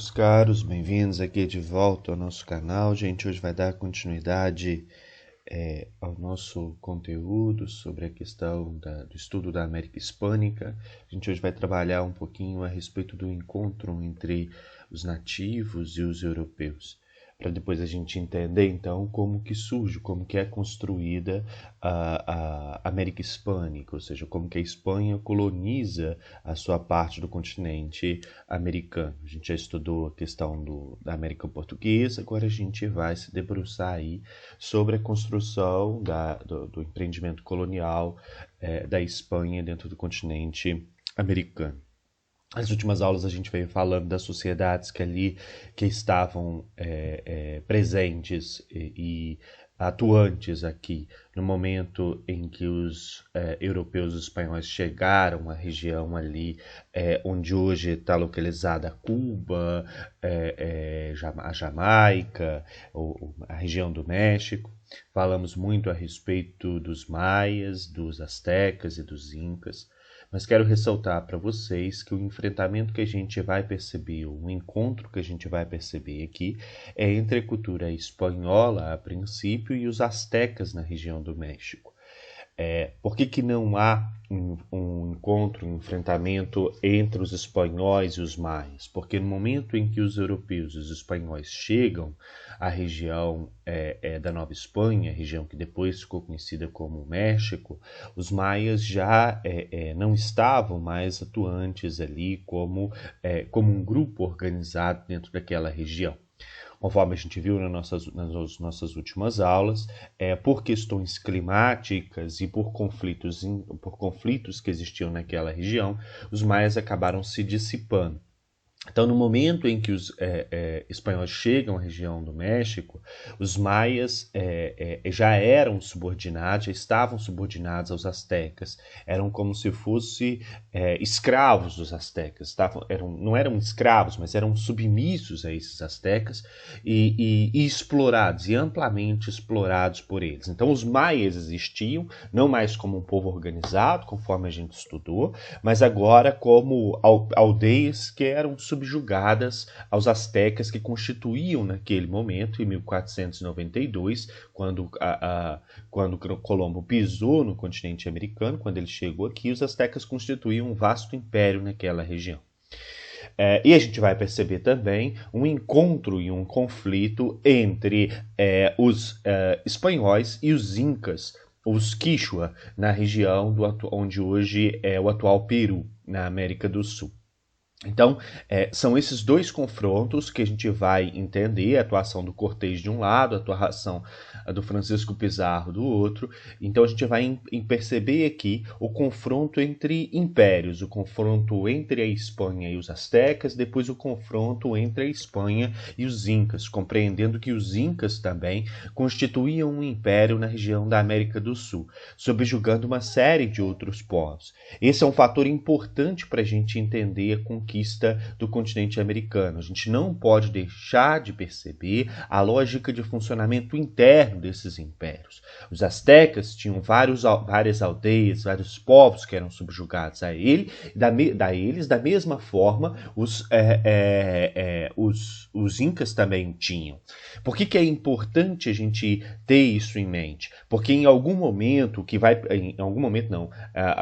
meus caros, bem-vindos aqui de volta ao nosso canal. Gente, hoje vai dar continuidade ao nosso conteúdo sobre a questão do estudo da América Hispânica. A gente hoje vai trabalhar um pouquinho a respeito do encontro entre os nativos e os europeus, para depois a gente entender, então, como que surge, como que é construída a América Hispânica, ou seja, como que a Espanha coloniza a sua parte do continente americano. A gente já estudou a questão da América Portuguesa, agora a gente vai se debruçar aí sobre a construção do empreendimento colonial da Espanha dentro do continente americano. Nas últimas aulas a gente veio falando das sociedades que estavam presentes e atuantes aqui no momento em que os europeus e os espanhóis chegaram à região ali onde hoje está localizada Cuba, a Jamaica, a região do México. Falamos muito a respeito dos maias, dos astecas e dos incas. Mas quero ressaltar para vocês que o enfrentamento que a gente vai perceber, o encontro que a gente vai perceber aqui é entre a cultura espanhola, a princípio, e os astecas na região do México. Por que não há um encontro, um enfrentamento entre os espanhóis e os maias? Porque no momento em que os europeus e os espanhóis chegam à região da Nova Espanha, região que depois ficou conhecida como México, os maias já não estavam mais atuantes ali como um grupo organizado dentro daquela região. Conforme a gente viu nas nossas últimas aulas, por questões climáticas e por conflitos que existiam naquela região, os maias acabaram se dissipando. Então, no momento em que os espanhóis chegam à região do México, os maias já eram subordinados, já estavam subordinados aos astecas. Eram como se fossem escravos dos astecas. Não eram escravos, mas eram submissos a esses astecas e explorados, e amplamente explorados por eles. Então, os maias existiam, não mais como um povo organizado, conforme a gente estudou, mas agora como aldeias que eram subjugadas aos astecas que constituíam naquele momento, em 1492, quando Colombo pisou no continente americano, quando ele chegou aqui, os astecas constituíam um vasto império naquela região. E a gente vai perceber também um encontro e um conflito entre os espanhóis e os incas, os Quichua, na região onde hoje é o atual Peru, na América do Sul. Então, são esses dois confrontos que a gente vai entender, a atuação do Cortés de um lado, a atuação do Francisco Pizarro do outro. Então, a gente vai perceber aqui o confronto entre impérios, o confronto entre a Espanha e os astecas, depois o confronto entre a Espanha e os incas, compreendendo que os incas também constituíam um império na região da América do Sul, subjugando uma série de outros povos. Esse é um fator importante para a gente entender a conquista do continente americano. A gente não pode deixar de perceber a lógica de funcionamento interno desses impérios. Os astecas tinham várias aldeias, vários povos que eram subjugados a eles, da mesma forma os incas também tinham. Por que é importante a gente ter isso em mente? Porque em algum momento,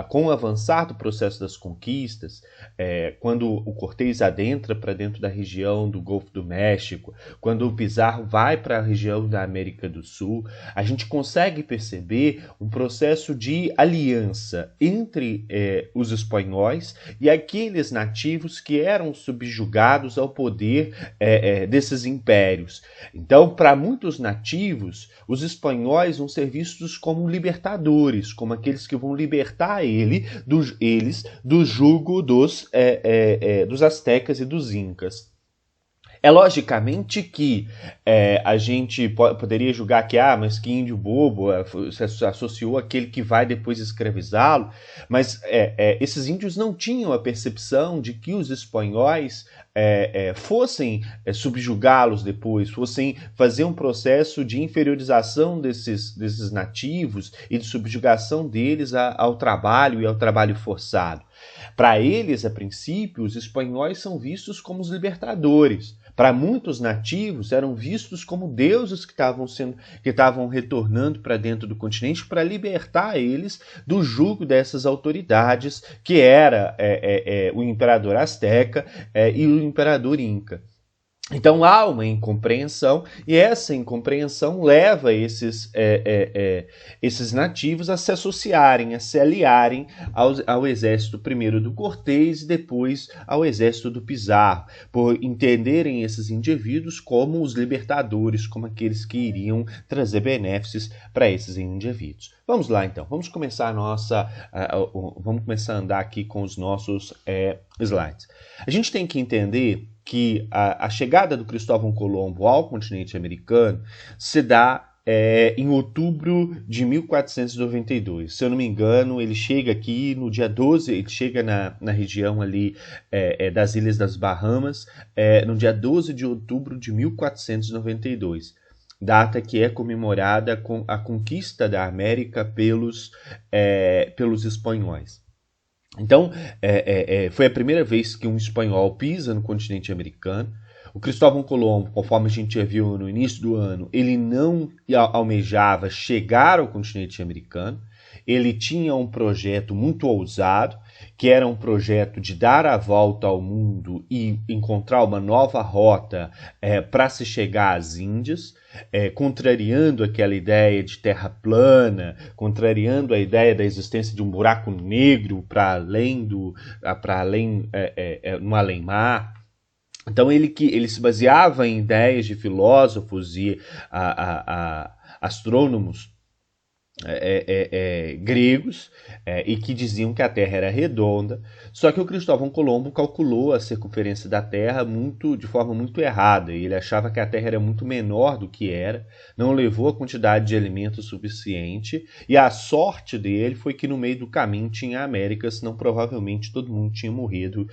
com o avançar do processo das conquistas, quando o Cortés adentra para dentro da região do Golfo do México, quando o Pizarro vai para a região da América do Sul, a gente consegue perceber um processo de aliança entre os espanhóis e aqueles nativos que eram subjugados ao poder desses impérios. Então, para muitos nativos, os espanhóis vão ser vistos como libertadores, como aqueles que vão libertar eles do jugo dos astecas e dos incas. É logicamente que a gente poderia julgar que, mas que índio bobo, se associou àquele que vai depois escravizá-lo, mas esses índios não tinham a percepção de que os espanhóis fossem subjugá-los depois, fossem fazer um processo de inferiorização desses nativos e de subjugação deles ao trabalho e ao trabalho forçado. Para eles, a princípio, os espanhóis são vistos como os libertadores. Para muitos nativos, eram vistos como deuses que estavam retornando para dentro do continente para libertar eles do jugo dessas autoridades, que era o imperador azteca e o imperador inca. Então há uma incompreensão, e essa incompreensão leva esses nativos a se associarem, a se aliarem ao exército primeiro do Cortés e depois ao exército do Pizarro, por entenderem esses indivíduos como os libertadores, como aqueles que iriam trazer benefícios para esses indivíduos. Vamos lá então, vamos começar a andar aqui com os nossos slides. A gente tem que entender que a chegada do Cristóvão Colombo ao continente americano se dá em outubro de 1492. Se eu não me engano, ele chega aqui no dia 12, ele chega na região ali das Ilhas das Bahamas, no dia 12 de outubro de 1492. Data que é comemorada com a conquista da América pelos espanhóis. Então, foi a primeira vez que um espanhol pisa no continente americano. O Cristóvão Colombo, conforme a gente já viu no início do ano, ele não almejava chegar ao continente americano. Ele tinha um projeto muito ousado, que era um projeto de dar a volta ao mundo e encontrar uma nova rota para se chegar às Índias, contrariando aquela ideia de terra plana, contrariando a ideia da existência de um buraco negro no além-mar. Então ele se baseava em ideias de filósofos e astrônomos gregos e que diziam que a Terra era redonda, só que o Cristóvão Colombo calculou a circunferência da Terra de forma muito errada. Ele achava que a Terra era muito menor do que era, não levou a quantidade de alimento suficiente, e a sorte dele foi que no meio do caminho tinha a América, senão provavelmente todo mundo tinha morrido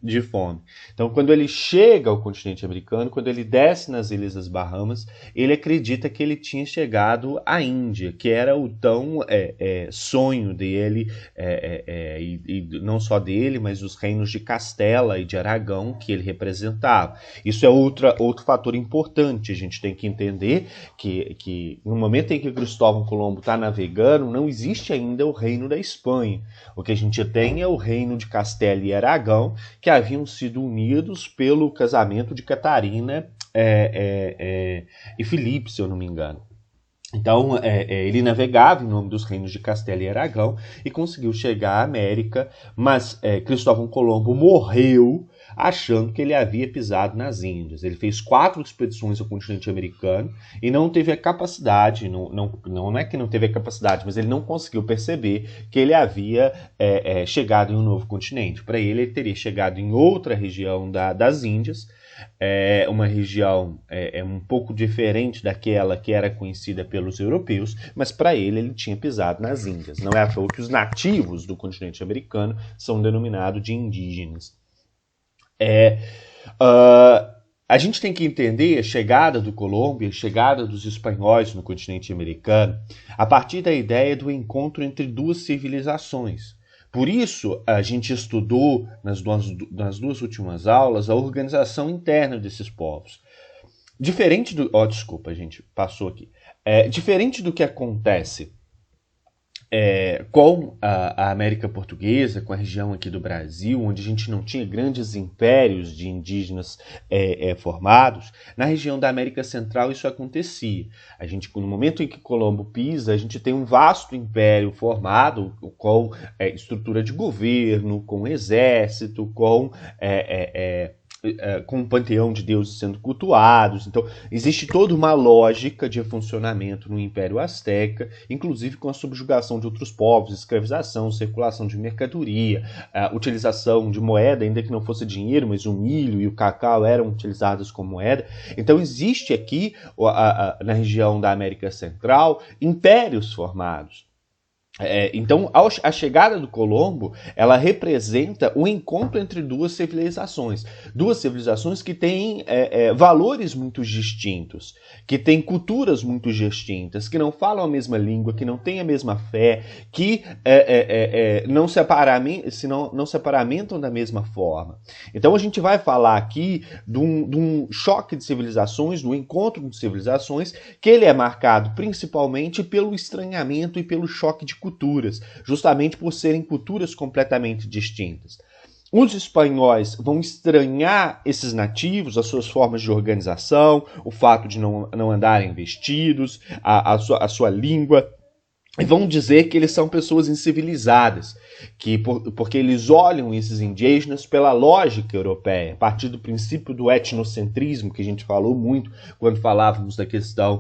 de fome. Então, quando ele chega ao continente americano, quando ele desce nas Ilhas das Bahamas, ele acredita que ele tinha chegado à Índia, que era o tão sonho dele, e não só dele, mas os reinos de Castela e de Aragão que ele representava. Isso é outro fator importante. A gente tem que entender que no momento em que Cristóvão Colombo está navegando, não existe ainda o reino da Espanha. O que a gente tem é o reino de Castela e Aragão, que haviam sido unidos pelo casamento de Catarina e Filipe, se eu não me engano. Então, ele navegava em nome dos reinos de Castela e Aragão e conseguiu chegar à América, mas Cristóvão Colombo morreu achando que ele havia pisado nas Índias. Ele fez 4 expedições ao continente americano e não teve a capacidade, não é que não teve a capacidade, mas ele não conseguiu perceber que ele havia chegado em um novo continente. Para ele teria chegado em outra região das Índias, uma região um pouco diferente daquela que era conhecida pelos europeus, mas para ele tinha pisado nas Índias. Não é à toa que os nativos do continente americano são denominados de indígenas. A gente tem que entender a chegada do Colombo e a chegada dos espanhóis no continente americano a partir da ideia do encontro entre duas civilizações. Por isso, a gente estudou nas duas últimas aulas a organização interna desses povos. Diferente do... desculpa, a gente passou aqui. Diferente do que acontece com a América Portuguesa, com a região aqui do Brasil, onde a gente não tinha grandes impérios de indígenas formados, na região da América Central isso acontecia. No momento em que Colombo pisa, a gente tem um vasto império formado com estrutura de governo, com exército, com com um panteão de deuses sendo cultuados. Então, existe toda uma lógica de funcionamento no Império Azteca, inclusive com a subjugação de outros povos, escravização, circulação de mercadoria, utilização de moeda, ainda que não fosse dinheiro, mas o milho e o cacau eram utilizados como moeda. Então, existe aqui, na região da América Central, impérios formados. Então, a chegada do Colombo, ela representa o encontro entre duas civilizações que têm valores muito distintos, que têm culturas muito distintas, que não falam a mesma língua, que não têm a mesma fé, que não se aparamentam da mesma forma. Então, a gente vai falar aqui de um choque de civilizações, do encontro de civilizações, que ele é marcado principalmente pelo estranhamento e pelo choque de culturas, justamente por serem culturas completamente distintas. Os espanhóis vão estranhar esses nativos, as suas formas de organização, o fato de não andarem vestidos, a sua língua, e vão dizer que eles são pessoas incivilizadas, porque eles olham esses indígenas pela lógica europeia, a partir do princípio do etnocentrismo, que a gente falou muito quando falávamos da questão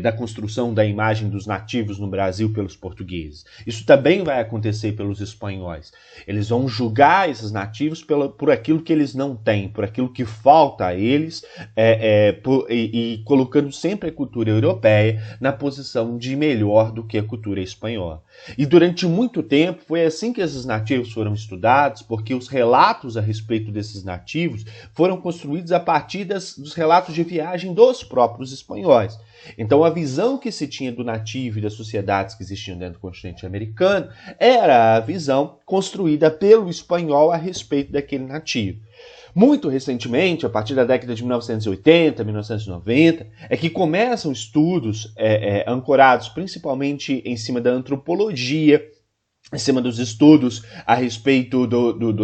da construção da imagem dos nativos no Brasil pelos portugueses. Isso também vai acontecer pelos espanhóis. Eles vão julgar esses nativos por aquilo que eles não têm, por aquilo que falta a eles, e colocando sempre a cultura europeia na posição de melhor do que a cultura espanhola. E durante muito tempo foi assim que esses nativos foram estudados, porque os relatos a respeito desses nativos foram construídos a partir dos relatos de viagem dos próprios espanhóis. Então a visão que se tinha do nativo e das sociedades que existiam dentro do continente americano era a visão construída pelo espanhol a respeito daquele nativo. Muito recentemente, a partir da década de 1980, 1990, é que começam estudos ancorados principalmente em cima da antropologia, em cima dos estudos a respeito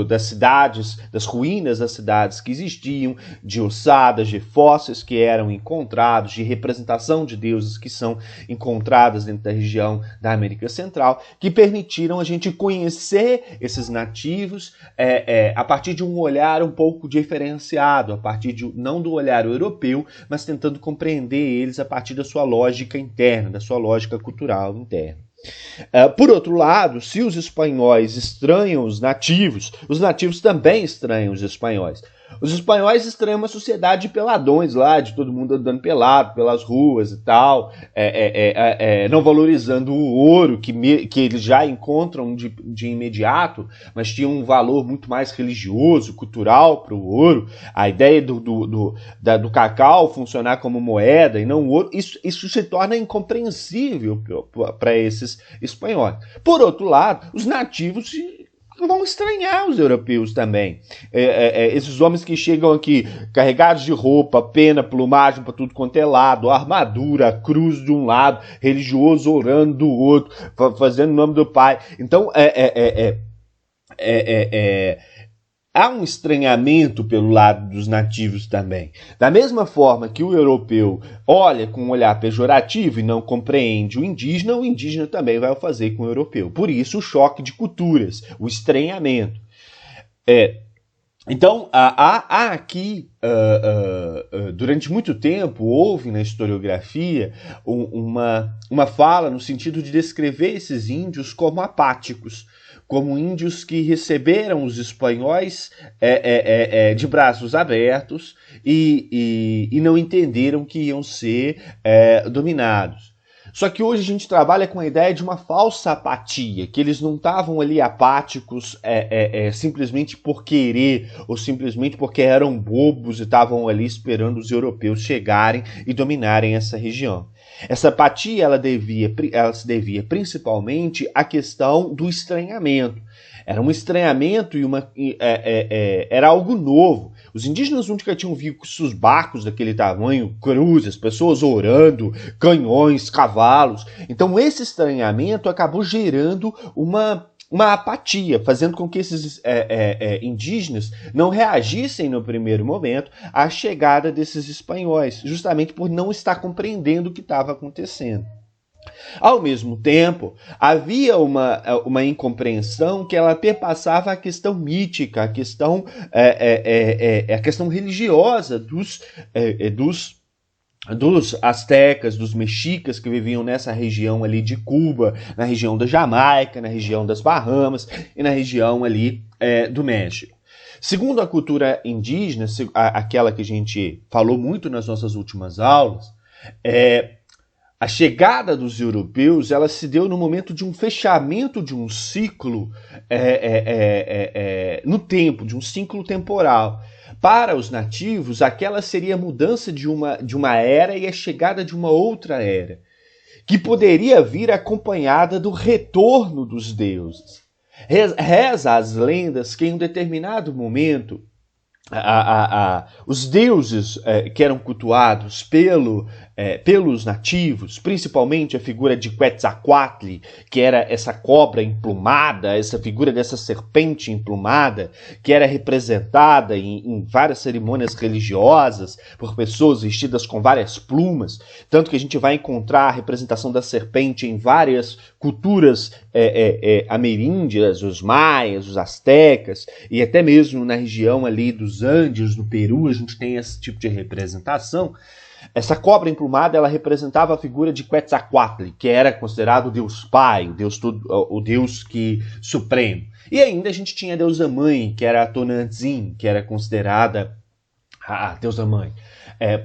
das cidades, das ruínas das cidades que existiam, de ossadas, de fósseis que eram encontrados, de representação de deuses que são encontradas dentro da região da América Central, que permitiram a gente conhecer esses nativos a partir de um olhar um pouco diferenciado, a partir não do olhar europeu, mas tentando compreender eles a partir da sua lógica interna, da sua lógica cultural interna. Por outro lado, se os espanhóis estranham os nativos também estranham os espanhóis. Os espanhóis estranham uma sociedade de peladões lá, de todo mundo andando pelado pelas ruas e tal, não valorizando o ouro que eles já encontram de imediato, mas tinha um valor muito mais religioso, cultural para o ouro. A ideia do cacau funcionar como moeda e não ouro, isso se torna incompreensível para esses espanhóis. Por outro lado, os nativos vão estranhar os europeus também. Esses homens que chegam aqui carregados de roupa, pena, plumagem para tudo quanto é lado, armadura, cruz de um lado, religioso orando do outro, fazendo o nome do pai. Então, há um estranhamento pelo lado dos nativos também. Da mesma forma que o europeu olha com um olhar pejorativo e não compreende o indígena também vai o fazer com o europeu. Por isso o choque de culturas, o estranhamento. Então, há aqui, durante muito tempo, houve na historiografia uma fala no sentido de descrever esses índios como apáticos, como índios que receberam os espanhóis de braços abertos e não entenderam que iam ser dominados. Só que hoje a gente trabalha com a ideia de uma falsa apatia, que eles não estavam ali apáticos simplesmente por querer, ou simplesmente porque eram bobos e estavam ali esperando os europeus chegarem e dominarem essa região. Essa apatia ela se devia principalmente à questão do estranhamento. Era um estranhamento e era algo novo. Os indígenas nunca tinham visto os barcos daquele tamanho, cruzes, pessoas orando, canhões, cavalos. Então esse estranhamento acabou gerando uma apatia, fazendo com que esses indígenas não reagissem no primeiro momento à chegada desses espanhóis, justamente por não estar compreendendo o que estava acontecendo. Ao mesmo tempo, havia uma incompreensão que ela perpassava a questão mítica, a questão religiosa dos astecas, dos mexicas que viviam nessa região ali de Cuba, na região da Jamaica, na região das Bahamas e na região ali do México. Segundo a cultura indígena, aquela que a gente falou muito nas nossas últimas aulas, a chegada dos europeus ela se deu no momento de um fechamento de um ciclo no tempo, de um ciclo temporal. Para os nativos, aquela seria a mudança de uma era e a chegada de uma outra era, que poderia vir acompanhada do retorno dos deuses. Reza as lendas que em um determinado momento os deuses que eram cultuados pelos nativos, principalmente a figura de Quetzalcoatl, que era essa cobra emplumada, essa figura dessa serpente emplumada, que era representada em várias cerimônias religiosas por pessoas vestidas com várias plumas, tanto que a gente vai encontrar a representação da serpente em várias culturas ameríndias, os maias, os astecas, e até mesmo na região ali dos Andes, no Peru, a gente tem esse tipo de representação. Essa cobra emplumada, ela representava a figura de Quetzalcoatl, que era considerado o Deus Pai, o Deus supremo. E ainda a gente tinha a deusa mãe, que era a Tonantzin, que era considerada a deusa mãe.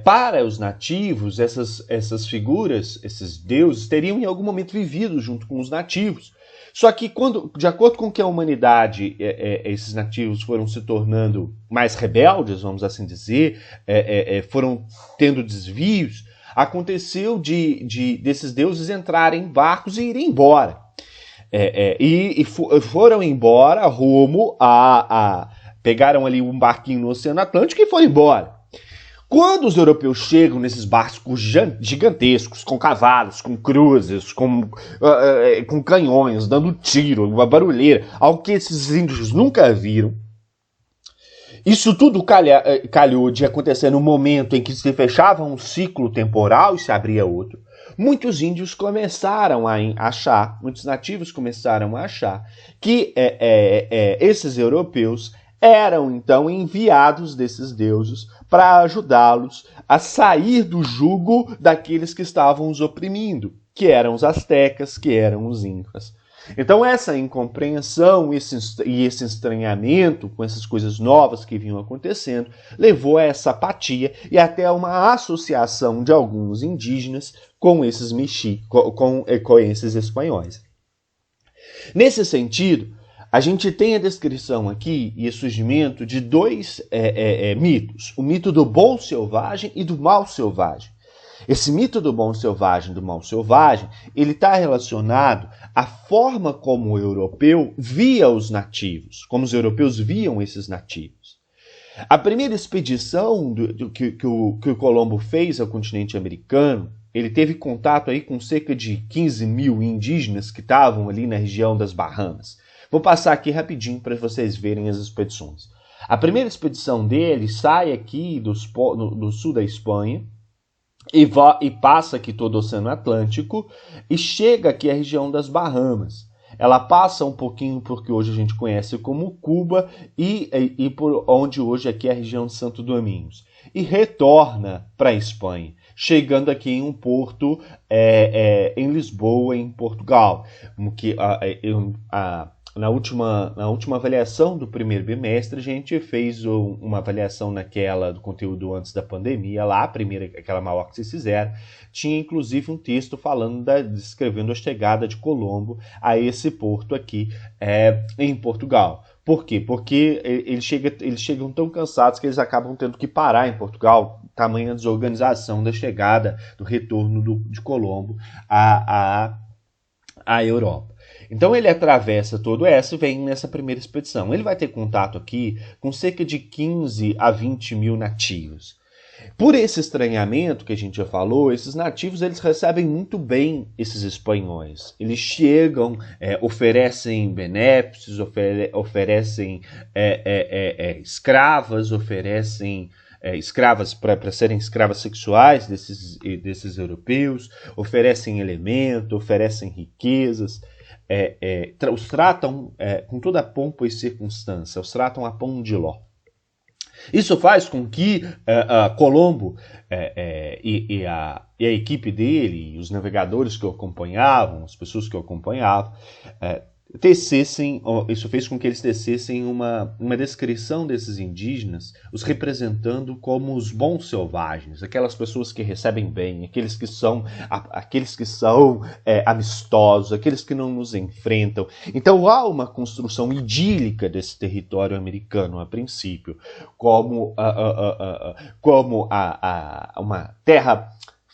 Para os nativos, essas figuras, esses deuses, teriam em algum momento vivido junto com os nativos. Só que, de acordo com que a humanidade, esses nativos foram se tornando mais rebeldes, vamos assim dizer, foram tendo desvios, aconteceu desses deuses entrarem em barcos e irem embora. E foram embora rumo pegaram ali um barquinho no Oceano Atlântico e foram embora. Quando os europeus chegam nesses barcos gigantescos, com cavalos, com cruzes, com canhões, dando tiro, uma barulheira, algo que esses índios nunca viram, isso tudo calhou de acontecer no momento em que se fechava um ciclo temporal e se abria outro. Muitos índios começaram a achar, muitos nativos começaram a achar que esses europeus eram então enviados desses deuses para ajudá-los a sair do jugo daqueles que estavam os oprimindo, que eram os astecas, que eram os incas. Então essa incompreensão e esse estranhamento com essas coisas novas que vinham acontecendo levou a essa apatia e até a uma associação de alguns indígenas com esses com esses espanhóis. Nesse sentido, a gente tem a descrição aqui e o surgimento de dois mitos. O mito do bom selvagem e do mal selvagem. Esse mito do bom selvagem e do mal selvagem, ele está relacionado à forma como o europeu via os nativos, como os europeus viam esses nativos. A primeira expedição que o Colombo fez ao continente americano, ele teve contato aí com cerca de 15 mil indígenas que estavam ali na região das Bahamas. Vou passar aqui rapidinho para vocês verem as expedições. A primeira expedição dele sai aqui do sul da Espanha e passa aqui todo o Oceano Atlântico e chega aqui à região das Bahamas. Ela passa um pouquinho por que hoje a gente conhece como Cuba e por onde hoje aqui é a região de Santo Domingos. E retorna para a Espanha, chegando aqui em um porto em Lisboa, em Portugal. Na última avaliação do primeiro bimestre, a gente fez uma avaliação do conteúdo antes da pandemia, lá, a primeira, aquela maior que vocês fizeram, tinha inclusive um texto descrevendo a chegada de Colombo a esse porto aqui em Portugal. Por quê? Porque eles chegam tão cansados que eles acabam tendo que parar em Portugal, tamanha desorganização da chegada, do retorno de Colombo à Europa. Então ele atravessa todo essa e vem nessa primeira expedição. Ele vai ter contato aqui com cerca de 15 a 20 mil nativos. Por esse estranhamento que a gente já falou, esses nativos eles recebem muito bem esses espanhóis. Eles chegam, oferecem benefícios, oferecem escravas, oferecem escravas para serem escravas sexuais desses europeus, oferecem elemento, oferecem riquezas, os tratam com toda a pompa e circunstância, os tratam a pão de ló. Isso faz com que Colombo e a equipe dele, os navegadores que o acompanhavam, as pessoas que o acompanhavam, isso fez com que eles tecessem uma descrição desses indígenas, os representando como os bons selvagens, aquelas pessoas que recebem bem, aqueles que são amistosos, aqueles que não nos enfrentam. Então há uma construção idílica desse território americano a princípio, como uma terra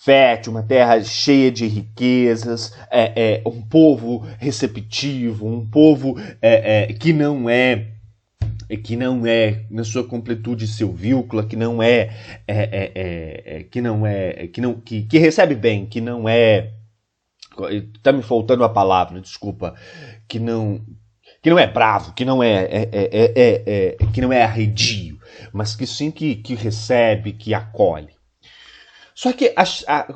fértil, uma terra cheia de riquezas, um povo receptivo, um povo que não é na sua completude silvícola, que recebe bem, que não é, está me faltando a palavra, desculpa, que não é bravo, que não é arredio, mas que sim que recebe, que acolhe. Só que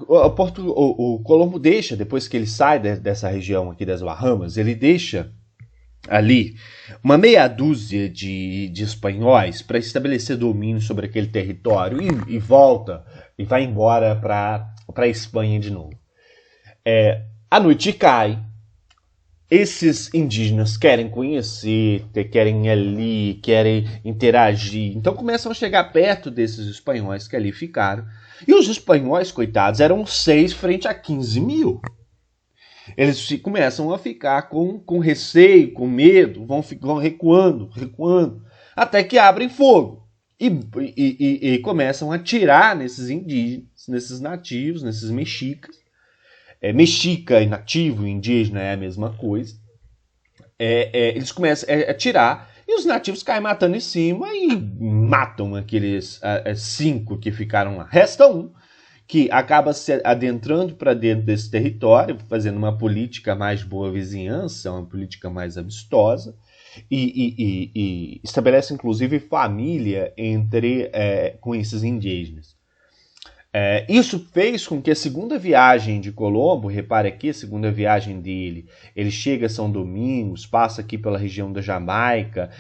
o Colombo deixa, depois que ele sai dessa região aqui das Bahamas, ele deixa ali uma meia dúzia de espanhóis para estabelecer domínio sobre aquele território e volta e vai embora para a Espanha de novo. A noite cai, esses indígenas querem conhecer, querem ir ali, querem interagir, então começam a chegar perto desses espanhóis que ali ficaram. E os espanhóis, coitados, eram 6 frente a 15 mil. Eles começam a ficar com receio, com medo, vão recuando, até que abrem fogo. E começam a atirar nesses indígenas, nesses nativos, nesses mexicas. Mexica e nativo e indígena é a mesma coisa. Eles começam a atirar. E os nativos caem matando em cima e matam aqueles 5 que ficaram lá. Resta um, que acaba se adentrando para dentro desse território, fazendo uma política mais boa vizinhança, uma política mais amistosa, e estabelece inclusive família com esses indígenas. Isso fez com que a segunda viagem de Colombo, repare aqui, a segunda viagem dele, ele chega a São Domingos, passa aqui pela região da Jamaica,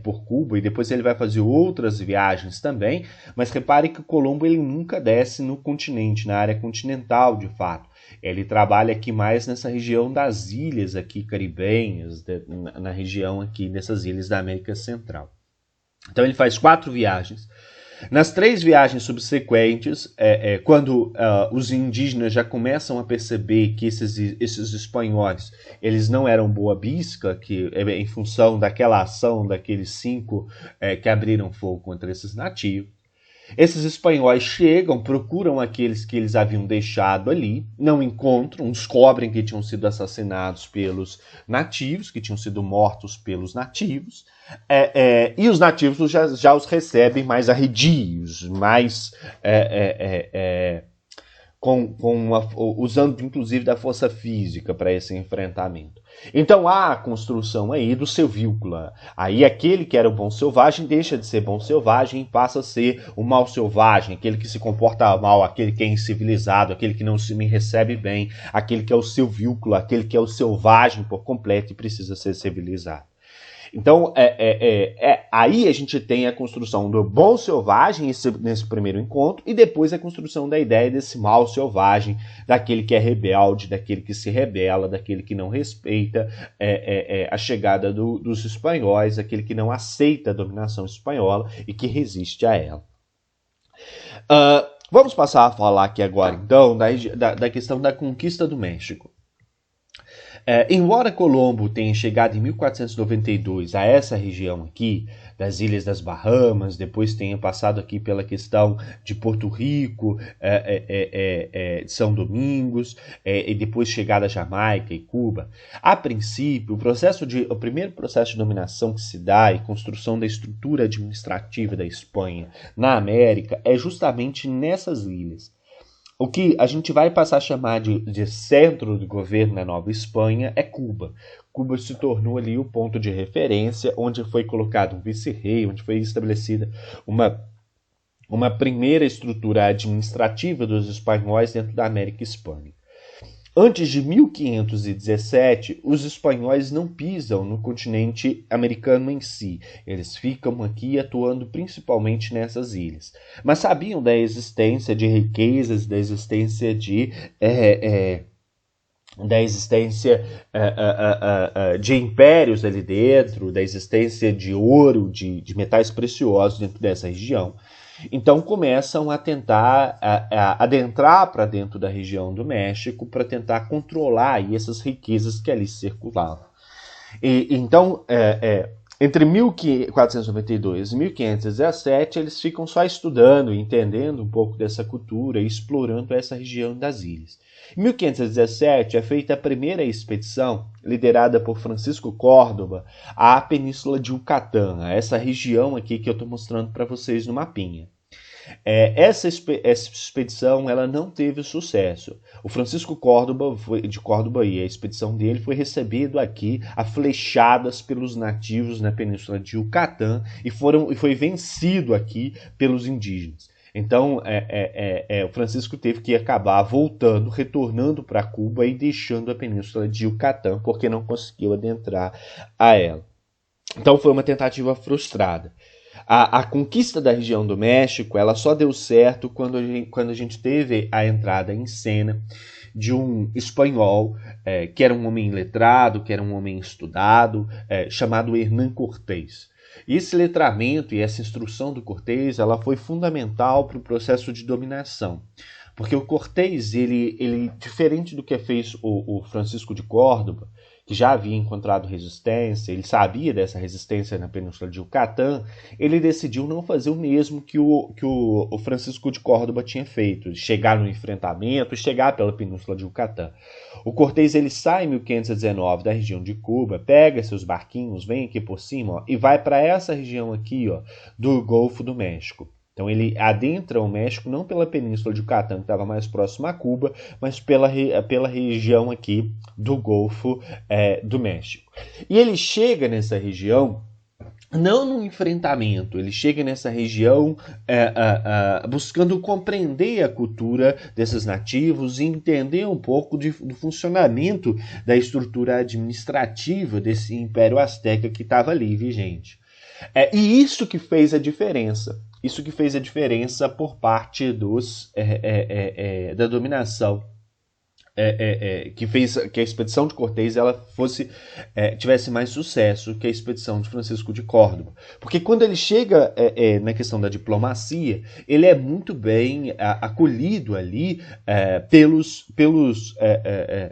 por Cuba, e depois ele vai fazer outras viagens também, mas repare que Colombo ele nunca desce no continente, na área continental de fato. Ele trabalha aqui mais nessa região das ilhas aqui caribenhas, na região aqui dessas ilhas da América Central. Então ele faz 4 viagens. Nas 3 viagens subsequentes, quando os indígenas já começam a perceber que esses espanhóis eles não eram boa bisca, que em função daquela ação daqueles 5 que abriram fogo contra esses nativos, esses espanhóis chegam, procuram aqueles que eles haviam deixado ali, não encontram, descobrem que tinham sido assassinados pelos nativos, que tinham sido mortos pelos nativos, e os nativos já os recebem mais arredios, mais usando inclusive da força física para esse enfrentamento. Então há a construção aí do silvícola. Aí aquele que era o bom selvagem deixa de ser bom selvagem e passa a ser o mal selvagem, aquele que se comporta mal, aquele que é incivilizado, aquele que não me recebe bem, aquele que é o silvícola, aquele que é o selvagem por completo e precisa ser civilizado. Então, aí a gente tem a construção do bom selvagem nesse primeiro encontro e depois a construção da ideia desse mal selvagem, daquele que é rebelde, daquele que se rebela, daquele que não respeita a chegada dos espanhóis, aquele que não aceita a dominação espanhola e que resiste a ela. Vamos passar a falar aqui agora, então, da questão da conquista do México. Embora Colombo tenha chegado em 1492 a essa região aqui, das Ilhas das Bahamas, depois tenha passado aqui pela questão de Porto Rico, de São Domingos, e depois chegada a Jamaica e Cuba, a princípio, o primeiro processo de dominação que se dá e construção da estrutura administrativa da Espanha na América é justamente nessas ilhas. O que a gente vai passar a chamar de centro de governo na Nova Espanha é Cuba. Cuba se tornou ali o ponto de referência, onde foi colocado um vice-rei, onde foi estabelecida uma primeira estrutura administrativa dos espanhóis dentro da América Hispânica. Antes de 1517, os espanhóis não pisam no continente americano em si. Eles ficam aqui atuando principalmente nessas ilhas. Mas sabiam da existência de riquezas, da existência de impérios ali dentro, da existência de ouro, de metais preciosos dentro dessa região. Então começam a tentar adentrar para dentro da região do México para tentar controlar aí essas riquezas que ali circulavam. Então, entre 1492 e 1517, eles ficam só estudando, entendendo um pouco dessa cultura e explorando essa região das ilhas. Em 1517 é feita a primeira expedição, liderada por Francisco Córdoba, à Península de Yucatán, a essa região aqui que eu estou mostrando para vocês no mapinha. Essa expedição ela não teve sucesso. O Francisco Córdoba, de Córdoba, e a expedição dele foi recebido aqui a flechadas pelos nativos na Península de Yucatán e foi vencido aqui pelos indígenas. Então, o Francisco teve que acabar retornando para Cuba e deixando a Península de Yucatán, porque não conseguiu adentrar a ela. Então, foi uma tentativa frustrada. A conquista da região do México ela só deu certo quando a gente teve a entrada em cena de um espanhol, que era um homem letrado, que era um homem estudado, chamado Hernán Cortés. E esse letramento e essa instrução do Cortés ela foi fundamental para o processo de dominação. Porque o Cortés, ele diferente do que fez o Francisco de Córdoba, que já havia encontrado resistência, ele sabia dessa resistência na Península de Yucatán, ele decidiu não fazer o mesmo que o Francisco de Córdoba tinha feito, chegar no enfrentamento, chegar pela Península de Yucatán. O Cortés ele sai em 1519 da região de Cuba, pega seus barquinhos, vem aqui por cima ó, e vai para essa região aqui ó, do Golfo do México. Então ele adentra o México não pela Península de Yucatán, que estava mais próximo a Cuba, mas pela região aqui do Golfo do México. E ele chega nessa região não num enfrentamento, ele chega nessa região buscando compreender a cultura desses nativos e entender um pouco do funcionamento da estrutura administrativa desse Império Azteca que estava ali vigente. E isso que fez a diferença. Isso que fez a diferença por parte da dominação, que fez que a expedição de Cortés ela tivesse mais sucesso que a expedição de Francisco de Córdoba. Porque quando ele chega na questão da diplomacia, ele é muito bem acolhido ali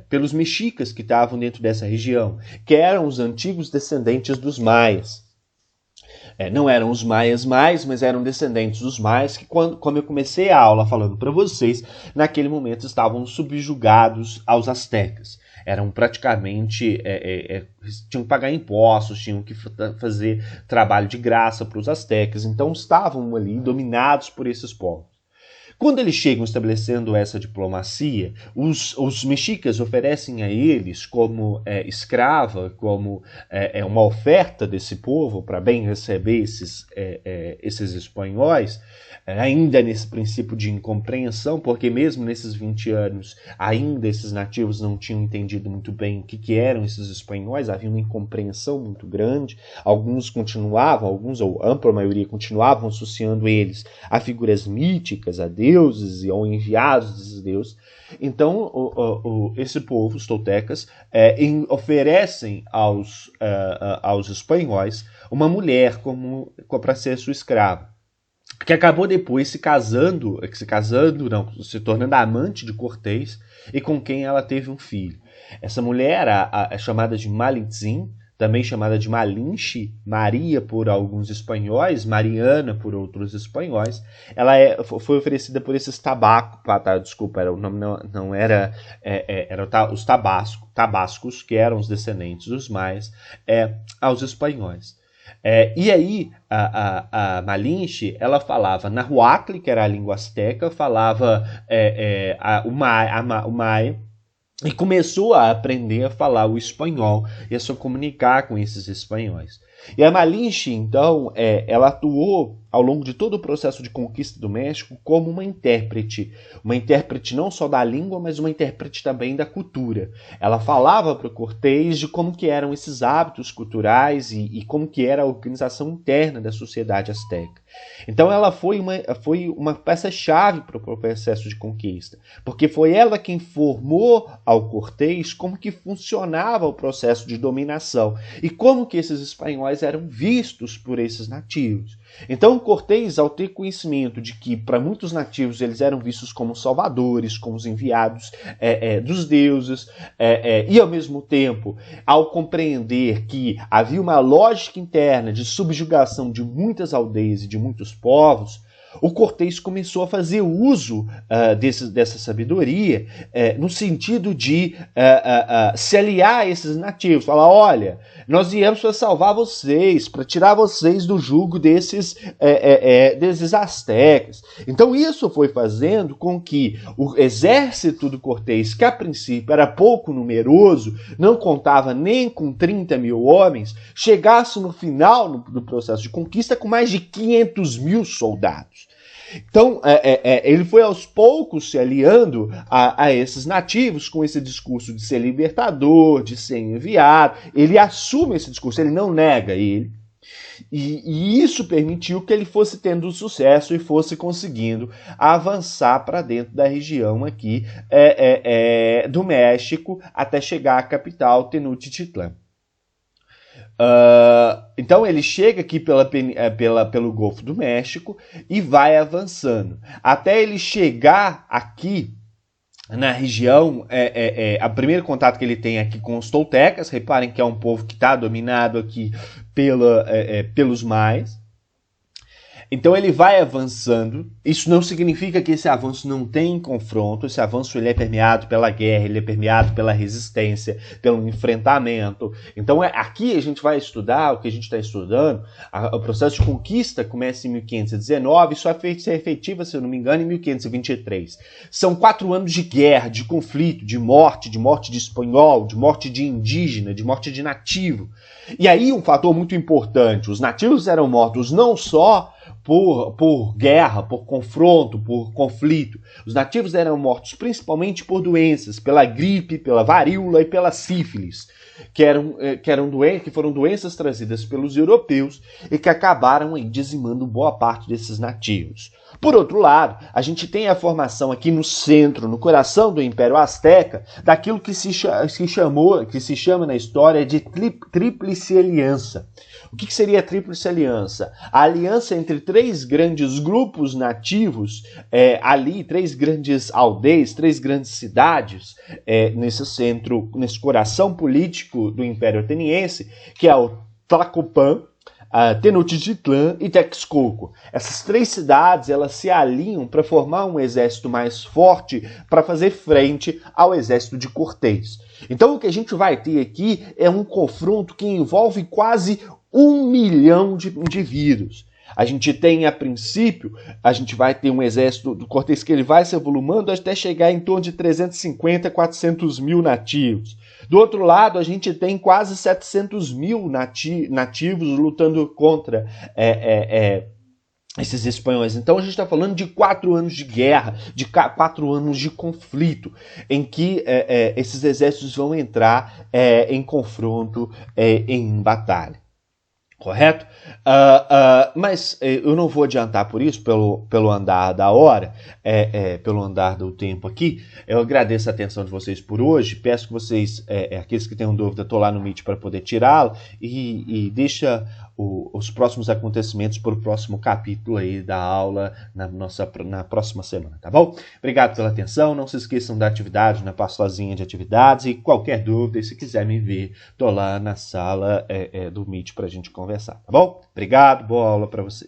pelos mexicas que estavam dentro dessa região, que eram os antigos descendentes dos maias. Não eram os maias mais, mas eram descendentes dos maias que, como eu comecei a aula falando para vocês, naquele momento estavam subjugados aos astecas. Eram praticamente, tinham que pagar impostos, tinham que fazer trabalho de graça para os astecas, então estavam ali dominados por esses povos. Quando eles chegam estabelecendo essa diplomacia, os mexicas oferecem a eles como escrava, como uma oferta desse povo para bem receber esses espanhóis, ainda nesse princípio de incompreensão, porque mesmo nesses 20 anos, ainda esses nativos não tinham entendido muito bem o que eram esses espanhóis, havia uma incompreensão muito grande, alguns ou ampla maioria continuavam associando eles a figuras míticas, a deuses ou enviados desses deuses. Então, esse povo, os toltecas, oferecem aos espanhóis uma mulher para ser sua escrava, que acabou depois se tornando amante de Cortés e com quem ela teve um filho. Essa mulher é chamada de Malintzin, também chamada de Malinche, Maria por alguns espanhóis, Mariana por outros espanhóis. Ela foi oferecida por esses o nome não era, os tabascos, que eram os descendentes dos maias, aos espanhóis. E aí, a Malinche, ela falava Nahuatl, que era a língua asteca, falava o Maia, e começou a aprender a falar o espanhol e a se comunicar com esses espanhóis. E a Malinche, então, ela atuou ao longo de todo o processo de conquista do México, como uma intérprete não só da língua, mas uma intérprete também da cultura. Ela falava para o Cortés de como que eram esses hábitos culturais e como que era a organização interna da sociedade asteca. Então ela foi uma peça-chave para o processo de conquista, porque foi ela quem formou ao Cortés como que funcionava o processo de dominação e como que esses espanhóis eram vistos por esses nativos. Então Cortés, ao ter conhecimento de que para muitos nativos eles eram vistos como salvadores, como os enviados dos deuses, e ao mesmo tempo, ao compreender que havia uma lógica interna de subjugação de muitas aldeias e de muitos povos, o Cortés começou a fazer uso dessa sabedoria no sentido de se aliar a esses nativos. Falar, olha, nós viemos para salvar vocês, para tirar vocês do jugo desses astecas. Então isso foi fazendo com que o exército do Cortés, que a princípio era pouco numeroso, não contava nem com 30 mil homens, chegasse no final do processo de conquista com mais de 500 mil soldados. Então, ele foi aos poucos se aliando a esses nativos com esse discurso de ser libertador, de ser enviado. Ele assume esse discurso, ele não nega ele. E isso permitiu que ele fosse tendo sucesso e fosse conseguindo avançar para dentro da região aqui do México até chegar à capital, Tenochtitlan. Então ele chega aqui pelo Golfo do México e vai avançando. Até ele chegar aqui na região, o primeiro contato que ele tem aqui com os toltecas. Reparem que é um povo que está dominado aqui pelos maias. Então ele vai avançando. Isso não significa que esse avanço não tem confronto. Esse avanço ele é permeado pela guerra, ele é permeado pela resistência, pelo enfrentamento. Então aqui a gente vai estudar o que a gente está estudando. O processo de conquista começa em 1519 e só é efetiva, se eu não me engano, em 1523. São 4 anos de guerra, de conflito, de morte de espanhol, de morte de indígena, de morte de nativo. E aí um fator muito importante: os nativos eram mortos não só por guerra, por confronto, por conflito. Os nativos eram mortos principalmente por doenças, pela gripe, pela varíola e pela sífilis, que foram doenças trazidas pelos europeus e que acabaram aí dizimando boa parte desses nativos. Por outro lado, a gente tem a formação aqui no centro, no coração do Império Azteca, daquilo que se chama na história de Tríplice Aliança. O que seria a Tríplice Aliança? A aliança entre 3 grandes grupos nativos, 3 grandes aldeias, 3 grandes cidades, nesse centro, nesse coração político do Império Ateniense, que é o Tlacopan, Tenochtitlan e Texcoco. Essas 3 cidades elas se alinham para formar um exército mais forte para fazer frente ao exército de Cortés. Então o que a gente vai ter aqui é um confronto que envolve quase 1 milhão de indivíduos. A gente tem, a princípio, a gente vai ter um exército do Cortés que ele vai se avolumando até chegar em torno de 350, 400 mil nativos. Do outro lado, a gente tem quase 700 mil nativos lutando contra esses espanhóis. Então a gente está falando de 4 anos de guerra, de 4 anos de conflito, em que esses exércitos vão entrar em confronto, em batalha. Correto? Mas eu não vou adiantar por isso, pelo andar da hora, pelo andar do tempo aqui. Eu agradeço a atenção de vocês por hoje. Peço que vocês, aqueles que tenham dúvida, estou lá no Meet para poder tirá-lo e deixa os próximos acontecimentos para o próximo capítulo aí da aula na próxima semana, tá bom? Obrigado pela atenção. Não se esqueçam da atividade, na pastozinha de atividades, e qualquer dúvida, se quiser me ver, estou lá na sala do Meet para a gente conversar, tá bom? Obrigado, boa aula para você.